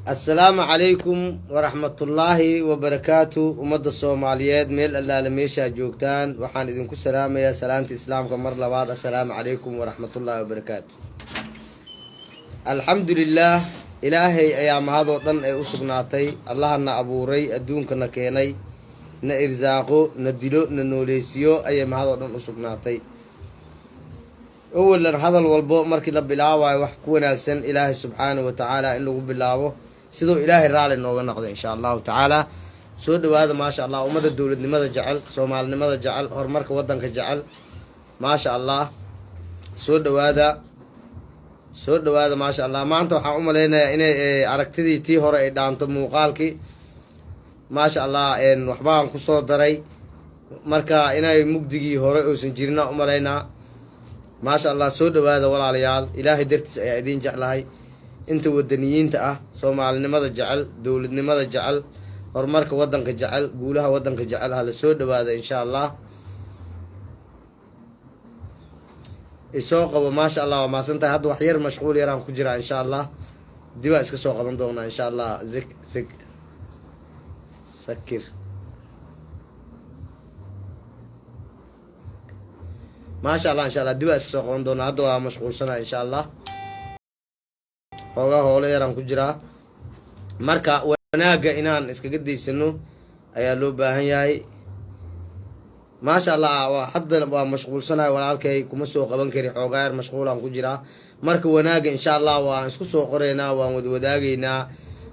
السلام عليكم ورحمة الله وبركاته ومد الصوماليات ميل الله لميشا جوكتان وحان إذنكو سلام يا سلامة إسلام كمر لبعض. السلام عليكم ورحمة الله وبركاته. الحمد لله إلهي أيام هذا الرن أي أسقناتي الله أنا أبو ري أدون كنا كيني نإرزاقو ندلو ننوليسيو أيام هذا الرن أسقناتي. أولا هذا الوالبو مركي لبلاوة وحكونا سن إلهي سبحانه وتعالى إن لغو بلاوه سيدو إلهي رالي نوغا نقضي إن شاء الله تعالى. سود هذا ما شاء الله ومدى الدولة لماذا جعل صومال لماذا جعل هرمرك ودنك جعل ما شاء الله. سود هذا ما شاء الله ما أنتو حاوم لنا إني عركتدي تي هوري دانتو موقالكي ما شاء الله إن وحبان كسو دري مركا إني مقدقي هوري وسنجيرنا أمالينا ما شاء الله. سود هذا ولا ليال إلهي درتس أيدين جعلهاي انت ودنيين تأه صومال لماذا جعل دولة لماذا جعل هرمرك ودنك جعل قولها ودنك جعل هذا سود هذا إن شاء الله. السوق وما شاء الله وما سنت هذا وحير مشغول يرام كجرا إن شاء الله. دوا اسك سوق من دونا إن شاء الله سكر ما شاء الله إن شاء الله. دوا اسك سوق من دونا هذا مشغول سنة إن شاء الله. hoogaa hoole yaraan ku jiraa marka wanaaga inaan iskaga daysano ayaa loo baahan yahay. maasha allah hadda waa mashquulsanahay walaalkay kuma soo qaban kari xoogaa yar mashquulaan ku jiraa marka wanaaga insha allah waan isku soo qoreynaa waan wadaagaynaa.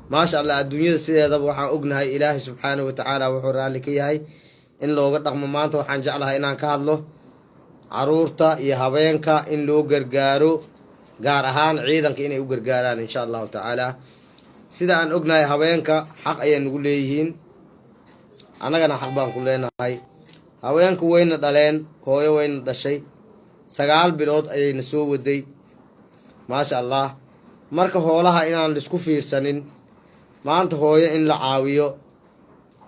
maasha allah adduunyada sideedaba waxaan ognahay ilaahay subxaanahu watacaala wuxuu raalli ka yahay in looga dhaqmo. maanta waxaan jeclahay inaan ka hadlo caruurta iyo habeenka in loo gargaaro gaar ahaan ciidanka inay u gargaaraan insha allahu tacaala. sida aan ognahay haweenka xaq ayay nagu leeyihiin annagana xaq baan ku leenahay. haweenku wayna dhaleen hooyo wayna dhashay 9 bilood ayayna soo waday maasha allah. marka hoolaha inaan lisku fiirsanin maanta hooyo in la caawiyo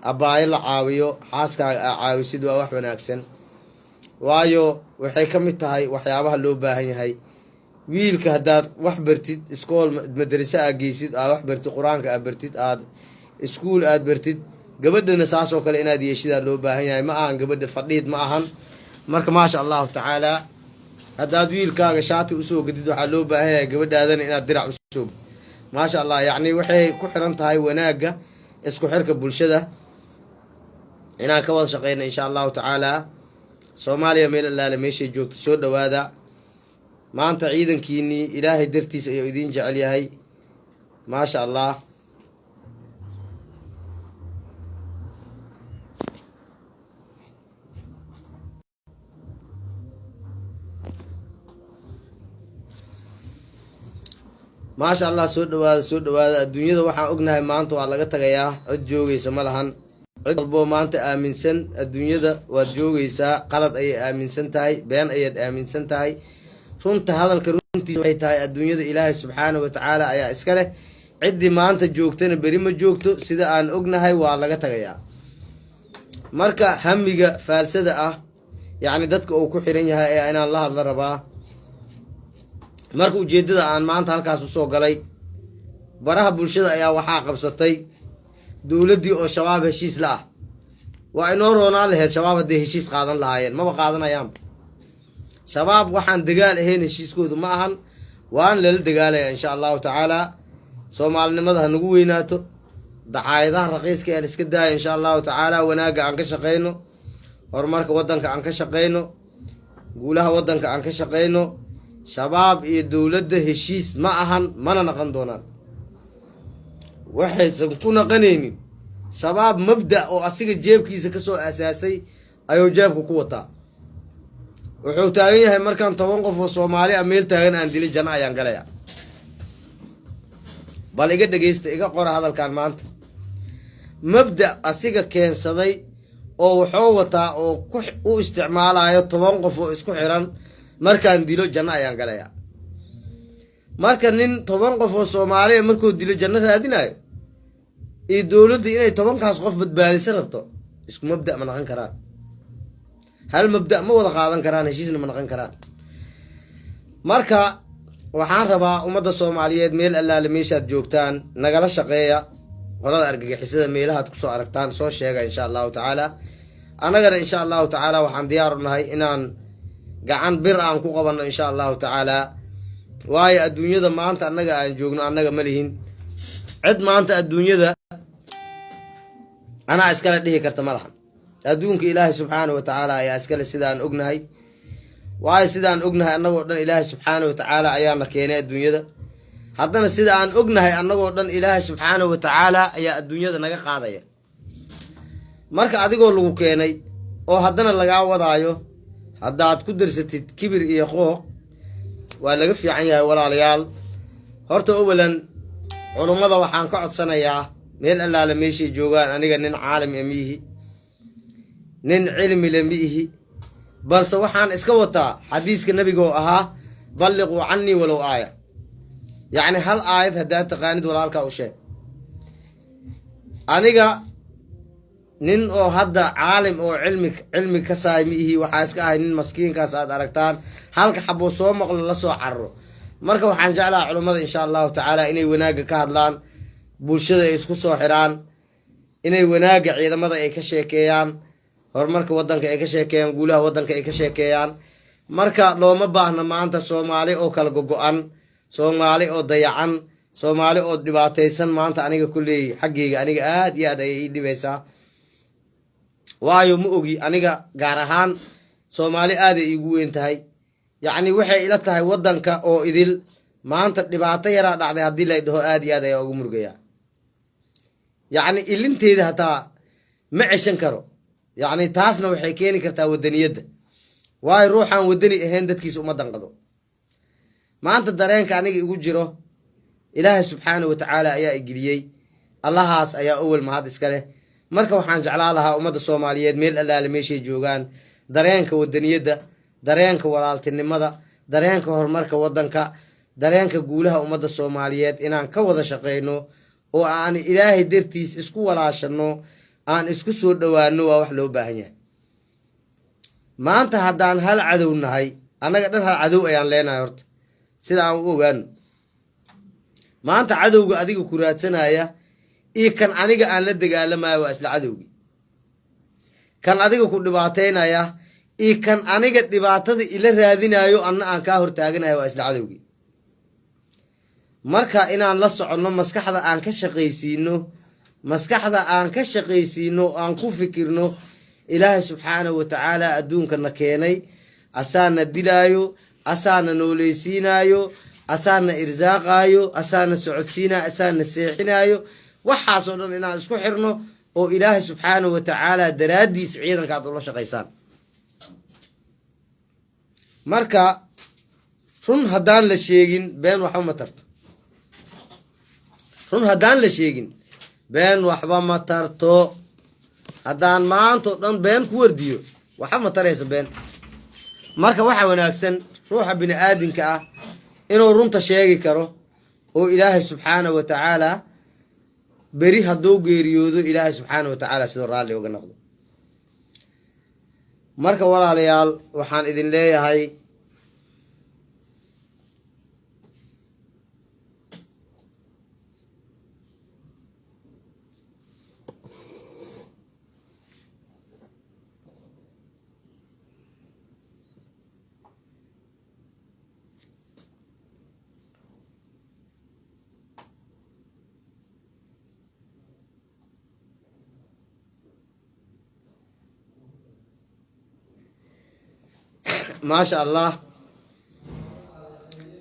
abaayo la caawiyo xaaskaaga caawisid waa wax wanaagsan waayo waxay ka mid tahay waxyaabaha loo baahan yahay. wiilka haddaad wax bartid iskool madrasa aad geysid aad wax bartid qur-aanka aad bartid aad iskuul aad bartid gabadhana saasoo kale inaad yeeshidaa loo baahan yahay. ma ahan gabadha fadhiid ma ahan. marka maasha allahu tacaala haddaad wiilkaaga shaati usoo gadid waxaa loo baahan yahay gabadhaadana inaad dirac usoo gadid maasha allah. yacni waxay ku xiran tahay wanaagga isku xirka bulshada inaan ka wada shaqeyna insha allahu tacaala. soomaaliya meel allaale meeshay joogto soo dhawaada. maanta ciidankiinii ilaahay dartiis ayuu idiin jecel yahay maasha allah. maasha allah soo dhawaada adduunyada waxaan ognahay maanta waa laga tagayaa cid joogaysa ma lahan. cid walboo maanta aaminsan adduunyada waad joogaysaa qalad ayay aaminsan tahay been ayaad aaminsan tahay. runta hadalka runtiisa waxay tahay adduunyada ilaahay subxaanahu watacaala ayaa iska leh. ciddii maanta joogtana beri ma joogto sida aan ognahay waa laga tagayaa. marka hamiga faalsada ah yacni dadka uu ku xiran yahay ayaa inaan la hadla rabaa. marka ujeeddada aan maanta halkaas usoo galay baraha bulshada ayaa waxaa qabsatay dowladdii oo shabaab heshiis la ah. waa inoo roonaan laheyd shabaab hadday heshiis qaadan lahaayeen maba qaadanayaan. shabaab waxaan dagaal ahayn heshiiskoodu ma ahan waan lala dagaalaya insha allahu tacaala. soomaalinimada ha nagu weynaato dacaayadaha raqiiska aan iska daaya insha allahu tacaala. wanaagga aan ka shaqeyno horumarka waddanka aan ka shaqeyno guulaha waddanka aan ka shaqeyno. shabaab iyo dowladda heshiis ma ahan mana naqan doonaan. waxaysan ku naqanaynin shabaab mabda oo asiga jeebkiisa kasoo asaasay ayuu jeebka ku wataa. wuxuu taagan yahay markaan 10 qof oo Soomaali ah meel taagan aan dilay janno ayaan galaya. bal iga dhageysta iga qora hadalkan maanta mabda asiga keensaday oo wuxuu wataa oo u isticmaalayo 10 qof oo isku xiran markaan dilo janno ayaan galaya. marka nin 10 qof oo Soomaali ah markuu dilo janno raadinayo ee dowladda inay 10 kaas qof badbaadisan rabto isku mabda ma naqan karaan. hal mabda ma wada qaadan karaan heshiisna ma naqan karaan. marka waxaan rabaa ummadda Soomaaliyeed meel allaale meeshaad joogtaan nagala shaqeeya qolada argagixisada meelahaad kusoo aragtaan soo sheega insha Allahu tacaala anagana insha Allahu tacaala waxaan diyaar u nahay inaan gacan bir aan ku qabanno insha Allahu tacaala waayo adduunyada maanta annaga aan joogno annaga ma lihin cid maanta adduunyada anaa iskala dhihi karta malahan adduunka ilaahay subxaanahu wa tacaala ayaa iskale sidaan ognahay waayo sidaan ognahay annagoo dhan ilaahay subxaanahu wa tacaala ayaana keenay adduunyada haddana sida aan ognahay annagoo dhan ilaahay subxaanahu wa tacaala ayaa adduunyada naga qaadaya marka adigoo lagu keenay oo haddana lagaa wadaayo haddaad ku darsatid kibir iyo qooq waa laga fiican yahay walaalayaal horta awalan culummada waxaan ka codsanayaa meel allaale meeshay joogaan aniga nin caalim miihi nin cilmi le miihi balse waxaan iska wataa xadiiska nabiga oo ahaa balliquu cannii walow aaya yacni hal aayad haddaad taqaanid walaalkaa u sheeg aniga nin oo hadda caalim oo cilmi ka saay miihi waxaa iska ahay nin maskiinkaas aad aragtaan halka xaboo soo maqlo la soo cararo marka waxaan jeclaha culummada insha Allahu tacaala inay wanaagga ka hadlaan bulshada ay isku soo xiraan inay wanaagga ciidamada ay ka sheekeeyaan horumarka waddanka ay ka sheekeeyaan guulaha waddanka ay ka sheekeeyaan marka looma baahna maanta Soomaali oo kala gogo'an Soomaali oo dayacan Soomaali oo dhibaataysan maanta aniga kulley xaggayga aniga aad iyo aad ayay ii dhibaysaa waayo ma ogi aniga gaar ahaan Soomaali aad ay igu weyn tahay yacni waxay ila tahay waddanka oo idil maanta dhibaato yaraa dhacday haddii lay dhaho aad iyo aad ayaa ugu murgaya yacni ilinteeda hataa ma ceshan karo yacni taasna waxay keeni kartaa waddaniyadda waayo ruuxaan waddani ahayn dadkiisa uma danqado maanta dareenka aniga igu jiro ilaahay subxaanahu wa tacaala ayaa igeliyey allahaas ayaa awal mahad iska leh marka waxaan jeclaa lahaa ummadda Soomaaliyeed meel allaale meeshay joogaan dareenka waddaniyadda dareenka walaaltinimada dareenka horumarka waddanka dareenka guulaha ummadda Soomaaliyeed inaan ka wada shaqeyno oo aan ilaahay dartiis isku walaashano aan isku soo dhawaano waa wax loo baahan yahay maanta haddaan hal cadow nahay annaga dhan hal cadow ayaan leenahay horta sida aan u ogaano maanta cadowga adiga ku raadsanaya iyo kan aniga aan la dagaalamayo waa isla cadowgii kan adiga ku dhibaateynaya iyo kan aniga dhibaatada ila raadinayo anna aan kaa hortaaganayo waa isla cadowgii marka inaan la soconno maskaxda aan ka shaqaysiino aan ku fikirno ilaahay subxaanahu wa tacaala adduunkana keenay asaana dilaayo asaana nooleysiinaayo asaana irsaaqaayo asaana socodsiinaayo asaana seexinaayo waxaasoo dhan inaan isku xirno oo ilaahay subxaanahu wa tacaala daraaddiis ciidanka aad ula shaqaysaan marka run haddaan la sheegin been waxba ma tarto run haddaan la sheegin been waxba ma tarto haddaan maanto dhan been ku wardiyo waxba ma taraysa been marka waxa wanaagsan ruuxa bini aadinka ah inuu runta sheegi karo oo ilaahay subxaanahu wa tacaala beri hadduu geeriyoodo ilaahay subxaanahu wa tacaala sidoo raalli uga noqdo marka walaalayaal waxaan idin leeyahay maasha allah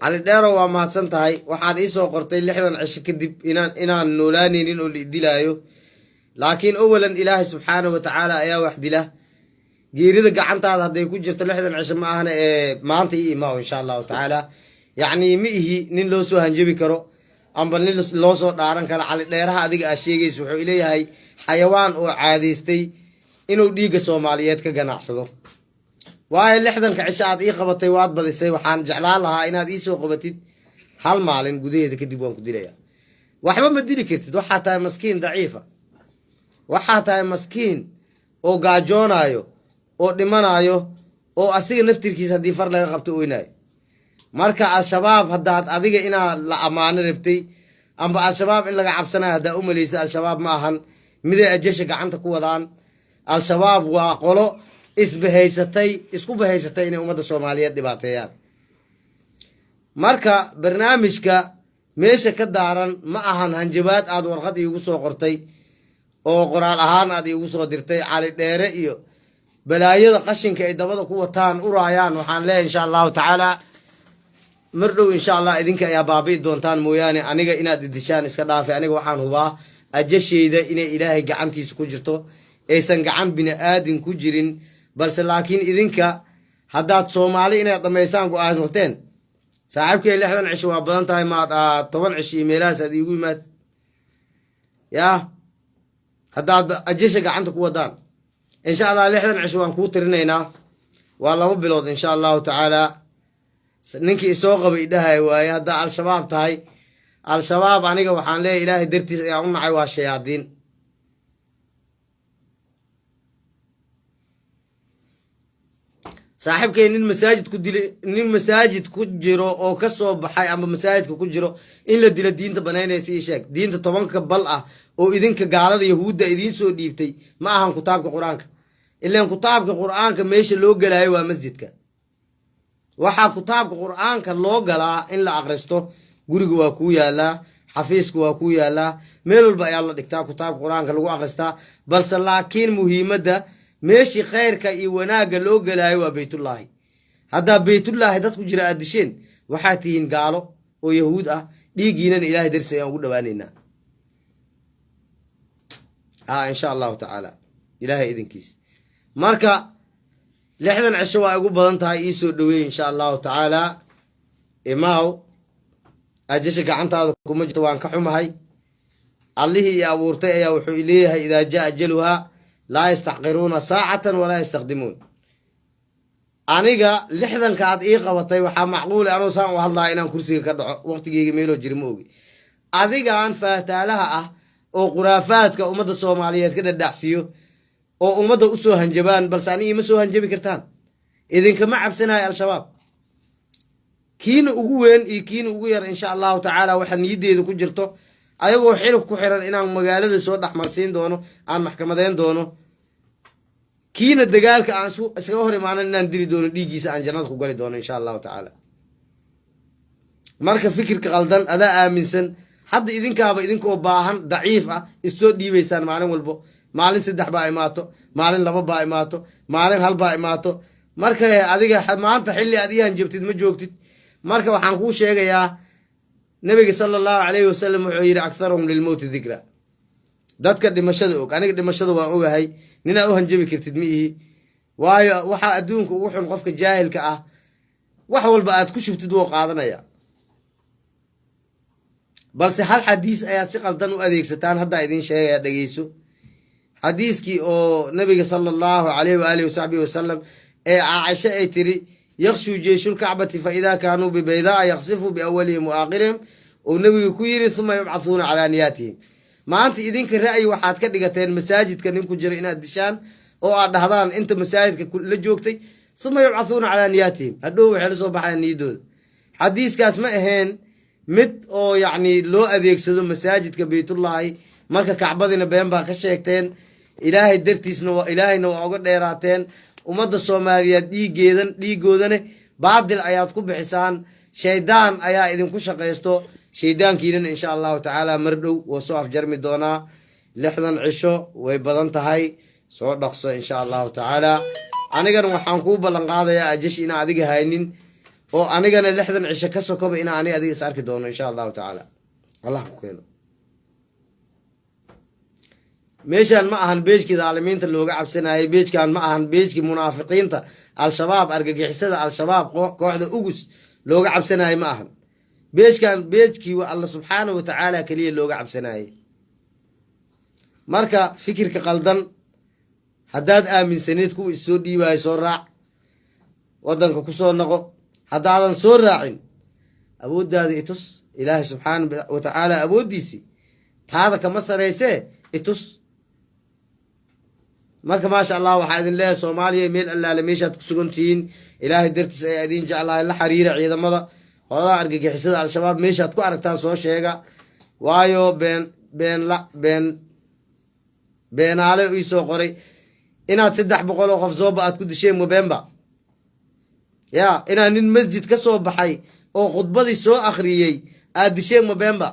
cali dheero waa mahadsan tahay waxaad ii soo qortay 60 cisho kadib inaan noolaanaynin oo la dilaayo laakiin awalan ilaahay subxaanahu wa tacaala ayaa wax dila geerida gacantaada hadday ku jirto 60 cisho ma ahna maanta ii imaaw insha Allahu tacaala yacni ma ihi nin loo soo hanjabi karo amba nin loo soo dhaaran karo cali dheeraha adiga aad sheegaysa wuxuu ileeyahay xayawaan oo caadaystay inuu dhiigga Soomaaliyeed ka ganacsado waayo 60 cisho aad ii qabatay waad badisay waxaan jeclaan lahaa inaad ii soo qabatid hal maalin gudaheeda kadib waan ku dilayaa waxba ma dili kartid waxaa tahay maskiin daciifa waxaa tahay maskiin oo gaajoonayo oo dhimanayo oo asiga naftirkiisa haddii far laga qabto oynayo marka al-shabaab haddaad adiga inaa la ammaano rabtay amba al-shabaab in laga cabsanayo haddaa u malaysa al-shabaab ma ahan miday ajasha gacanta ku wadaan al-shabaab waa qolo isku bahaysatay inay ummadda soomaaliyeed dhibaateeyaan marka barnaamijka meesha ka daaran ma ahan hanjabaad aad warqad iigu soo qortay oo qoraal ahaan aad iigu soo dirtay cali dheere iyo balaayada qashinka ay dabada ku wataan uraayaan waxaan leeyahay insha allahu tacaala mar dhow insha allah idinka ayaa baabi'i doontaan mooyaane aniga inaad idishaan iska dhaafay aniga waxaan hubaa ajashayda inay ilaahay gacantiisa ku jirto aysan gacan bini aadin ku jirin balse laakiin idinka haddaad soomaali inaad dhammaysaan go-aansateen saaxiibkay 60 cisho waa badan tahay maad 10 cisho iyo meelahaas aad iigu imaad yaa haddaad ajasha gacanta ku wadaan insha allah 60 cisho waan kuu tirinaynaa waa 2 bilood insha allahu tacaala ninkii isoo qabay idhahay waaye haddaa al-shabaab tahay al-shabaab aniga waxaan leeyahay ilaahay dartiis ayaa u nacay waa shayaadiin saaxiibkay nin masaajid ku jiro oo ka soo baxay ama masaajidka ku jiro in la dilo diinta banaynaysa ii sheeg diinta 10 bal ah oo idinka gaalada yahuudda idiin soo dhiibtay ma ahan kitaabka qur-aanka ilaan kitaabka qur-aanka meesha loo galaayo waa masjidka waxaa kitaabka qur-aanka loo galaa in la akhristo guriga waa kuu yaalaa xafiiska waa kuu yaalaa meel walba ayaa la dhigtaa kitaabka qur-aanka lagu akhristaa balse laakiin muhiimadda meeshii khayrka iyo wanaagga loo galaayo waa baytullaahi haddaa baytullaahi dad ku jira aad disheen waxaad tihiin gaalo oo yahuud ah dhiiggiinana ilaahay darsi ayaan ugu dhawaanaynaa insha allahu tacaala ilaahay idinkiis marka 60 cisho waa igu badan tahay ii soo dhaweey insha allahu tacaala imaaw ajasha gacantaada kuma jirto waan ka xumahay allihii i abuurtay ayaa wuxuu leeyahay idaa jaa ajaluhaa laa yastaxqiruuna saacatan walaa yastakdimuun aniga 60 aad ii qabatay waxaa macquule anuu saan u hadlaa inaan kursiga ka dhaco waqtigeyga meeloo jiri ma ogi adigaan faataalaha ah oo khuraafaadka ummadda soomaaliyeed ka dhadhacsiiyo oo ummadda u soo hanjabaan balse aniga ima soo hanjabi kartaan idinkama cabsanayo al-shabaab kiina ugu weyn iyo kiina ugu yar insha allahu tacaala waxa niyaddeeda ku jirto ayagoo xilib ku xiran inaan magaalada soo dhexmarsiin doono aan maxkamadeyn doono kiina dagaalka aan iskaga hor imaanan inaan dili doono dhiiggiisa aan jannada ku gali doono insha allahu tacaala marka fikirka qaldan adaa aaminsan hadda idinkaaba idinkoo baahan daciif ah issoo dhiibaysaan maalin walbo maalin 3 baa imaato maalin 2 baa imaato maalin 1 baa imaato marka adiga maanta xilli aad ii hanjabtid ma joogtid marka waxaan kuu sheegayaa nabiga sallallahu alayhi wasallam wuxuu yiri aktharuhum lil maut dhikra dadka dhimashada og aniga dhimashada waan ogahay nina u hanjabi kartid ma ihi waayo waxa adduunka ugu xun qofka jaahilka ah wax walba aad ku shubtid wuu qaadanaya balse hal xadiis ayaa si qaldan u adeegsataan hadda idin sheegaya dhageyso xadiiskii oo nabiga sallallahu alayhi wa alihi wasallam ee Aisha ay tiri يخشوا جيش الكعبة فإذا كانوا ببيضاء يخسفوا بأولهم وآخرهم ونبي كويري ثم يبعثون على نياتهم ما أنت إذن كرأي وحاد كدقتين مساجد كان يمكن جرينا الدشان أو أدهضان أنت مساجد كل جوكتي ثم يبعثون على نياتهم هدوه حلسوا بحان يدود حديث كاسماء هين مد أو يعني لو أذيك سدو مساجد كبيت الله مركا كعبادنا بينبا كشيكتين إلهي درتيسنا وإلهي نوعقود ديراتين ummadda Soomaaliyeed dhiigoodana baadil ayaad ku bixisaan shaydaan ayaa idinku shaqeysto shaydaankiina insha Allah taala mar dhow oo soo afjarmi doona 60 cisho way badan tahay soo dhaqso insha Allah taala anigana waxaan ku ballan qaadayaa ajash ina adiga haynin oo anigana 60 cisho ka sokoba ina adiga is arki doono insha Allah taala Allah ku keeno meeshaan ma ahan beejkii daalimiinta looga cabsanayay beejkan ma ahan beejkii munaafiqiinta al-shabaab argagixisada al-shabaab kooxda ugus looga cabsanayay ma ahan beejkan beejkii waa Allah subhanahu wa ta'ala kaliya looga cabsanayay marka fikirka qaldan haddaad aaminsaneed ku soo dhiibay soo raac wadanka ku soo noqo haddaadan soo raacin awooddaada itus ilaahay subhanahu wa ta'ala awoodiisi taada kama sareysee itus marka ma sha Allah waxa idin leeyahay Soomaaliya meel allaale meeshaad ku sugantihiin ilaahay dartiis ay idin jeclahay la xiriira ciidamada qolada argagixisada al-shabaab meeshaad ku aragtaan soo sheega waayo beenaale ii soo qoray inaad 300 oo qof zooba aad ku disheen Mubemba ya inaad nin masjid ka soo baxay oo khudbadii soo akhriyay aad disheen Mubemba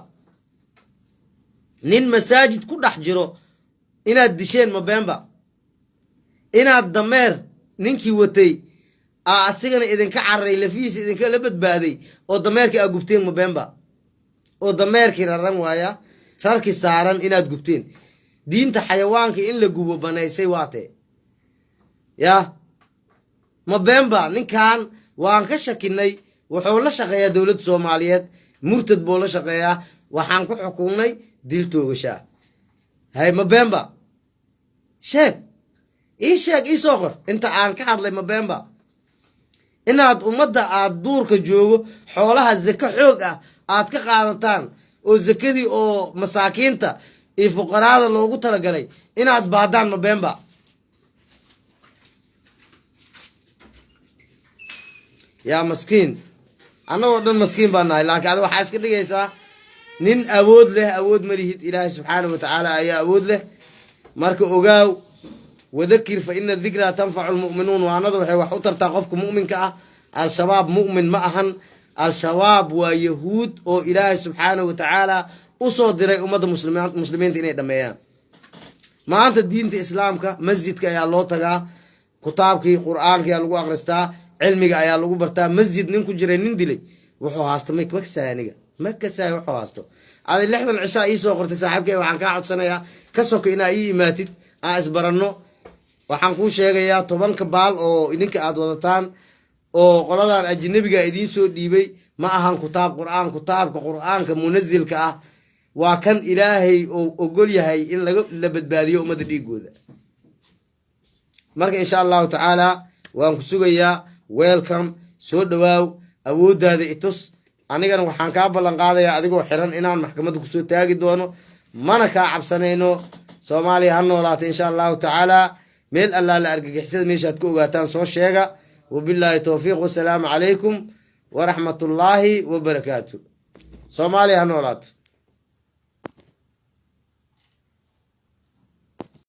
nin masaajid ku dhex jiro inaad disheen Mubemba inaad dameer ninkii watay asigana idinka carray lafiis idinka la badbaaday oo dameerkii aad gubteen Mubemba oo dameerkii raran waaya rarkii saaran inaad gubteen diinta xayawaanka in la gubo banaysay waate ya Mubemba ninkan waan ka shakinay wuxuu la shaqeeyaa dawladda Soomaaliyeed murtad buu la shaqeeyaa waxaan ku xukuumnay dil toogasha hay Mubemba sheeg ii soo qor inta aan ka hadlay Mubemba inaad ummadda aad duurka joogo xoolaha zaka xoog ah aad ka qaadataan oo zakadii oo masaakiinta iyo fuqaraada loogu talagalay inaad baadaan Mubemba yaa maskiin anagoo dhan maskiin baan nahay laakiin adiga waxaa iska dhigaysaa nin awood leh awood ma lihid ilaahay subxaanahu wa tacaala ayaa awood leh marka ogaaw wadakir fa ina dikraa tanfacu lmu'minuun waanadu waxay wax u tartaa qofka mu'minka ah al-shabaab mu'min ma ahan al-shabaab waa yahuud oo ilaahay subxaanahu wa tacaala u soo diray ummadda muslimiinta inay dhammeeyaan maanta diinta islaamka masjidka ayaa loo tagaa kitaabkii qur'aanka ayaa lagu akhristaa cilmiga ayaa lagu bartaa masjid nin ku jiray nin dilay wuxuu haasto ma kasaay aniga ma kasaay wuxuu haasto adi 60 cishaa ii soo qortay saaxiibkay waxaan kaa codsanayaa ka soka inaa ii imaatid aan isbaranno waxaan kuu sheegayaa 10 baal oo idinka aad wadataan oo qoladan ajnabiga idiin soo dhiibay ma ahan kitaabka qur'aanka munazilka ah waa kan ilaahay oo ogol yahay in la badbaadiyo ummadda dhiigooda marka insha Allah taala waan ku sugayaa welcome soo dhawaaw awoodaada itus anigana waxaan ka ballan qaadayaa adigoo xiran inaan maxkamadda ku soo taagi doono mana ka cabsanayno Soomaaliya ha noolaato insha Allah taala meel alla la argagixisada meeshaad ku ogaataan soo sheega wabillahi tawfiiq wassalaamu calaykum ورحمة الله وبركاته. Soomaaliya ha noolaato.